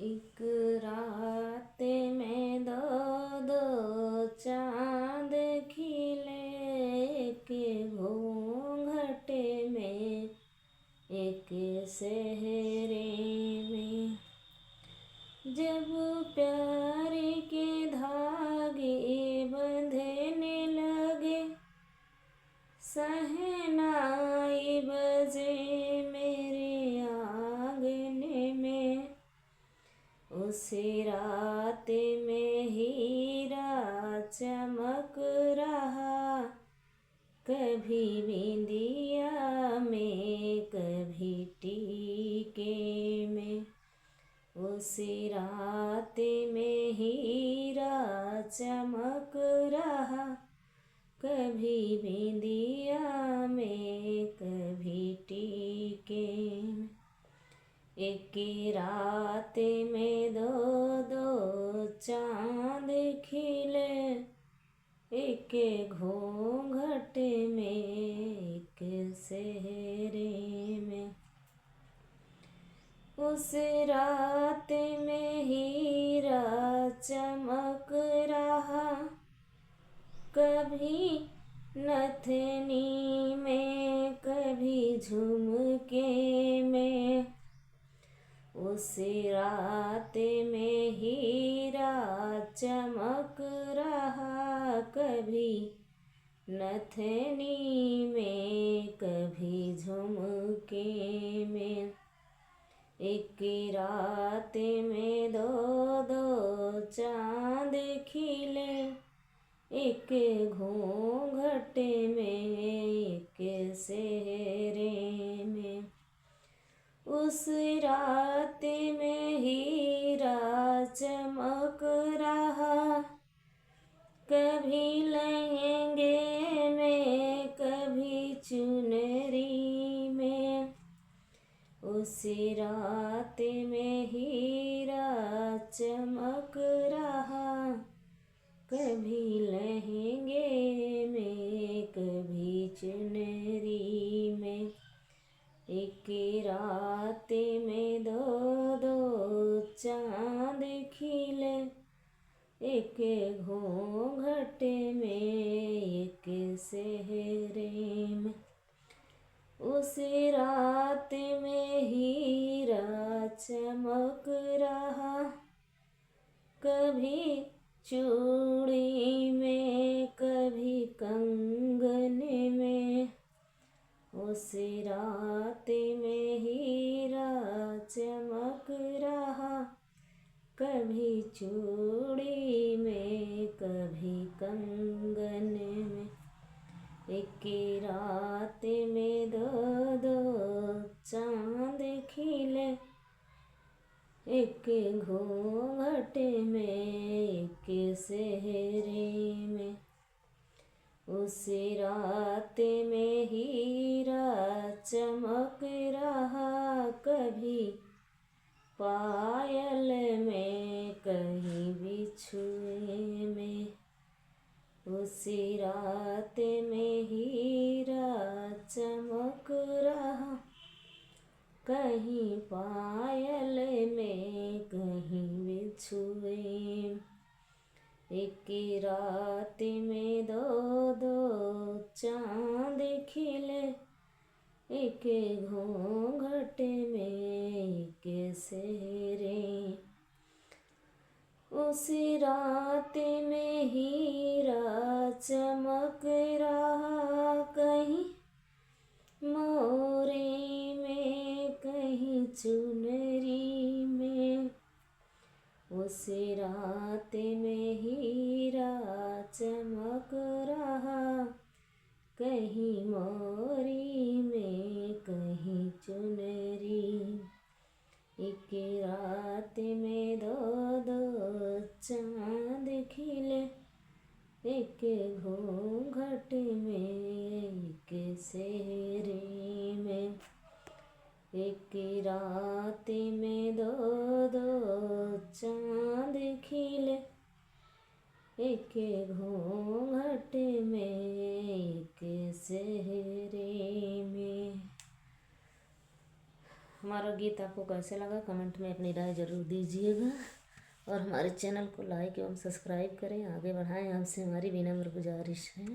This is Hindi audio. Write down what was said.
एक रात में दो दो चांद खिले के घूंघट में एक सहरे में। जब प्यार के धागे बंधने लगे शहनाई बजे मेरे आंगन में। उसी रात में हीरा चमक रहा, कभी बिंदिया में कभी टीके में। उसी रात में हीरा चमक रहा, कभी बिंदिया में कभी टीके में। एक रात में दो दो चांद खिले एक घूंघट में एक सहरे में। उस रात में हीरा चमक रहा, कभी नथनी में कभी झुमके में। उस रात में हीरा चमक रहा, कभी नथनी में कभी झुमके में। एक रात में दो दो चांद खिले एक घूंघट में एक सहरे में। उस रात में हीरा चमक रहा, कभी लहंगे में कभी चुनरी में। उस रात में हीरा चमक रहा, कभी लहंगे में कभी चुनरी में। एक रात में दो दो चांद खिले एक घूंघट में एक सहरे में। उस रात में हीरा चमक रहा, कभी चूड़ी में कभी कंगन में। उस रात में हीरा चमक रहा, कभी चूड़ी में कभी कंगन में। एक रात में दो दो चांद खिले एक घूंघट में एक सहरे में। उस रात में हीरा चमक रहा, कभी पायल में कहीं बिछुए में। उसी रात में हीरा चमक रहा, कहीं पायल में कहीं बिछुए। एक रात में दो दो चांद खिले एक घूंघट में एक सहरे। उस रात में हीरा चमक रहा, कहीं मोरे में कहीं चुनरी में। उस रात में हीरा चमक रहा, कहीं मोरी में कहीं चुनरी। एक रात में दो दो चांद खिले एक घूंघट में एक सहरे में। एक रात में दो दो चांद खिले एक घूंघट में एक सहरे में। हमारा गीत आपको कैसे लगा कमेंट में अपनी राय ज़रूर दीजिएगा और हमारे चैनल को लाइक एवं सब्सक्राइब करें, आगे बढ़ाएं, हमसे हमारी विनम्र गुजारिश है।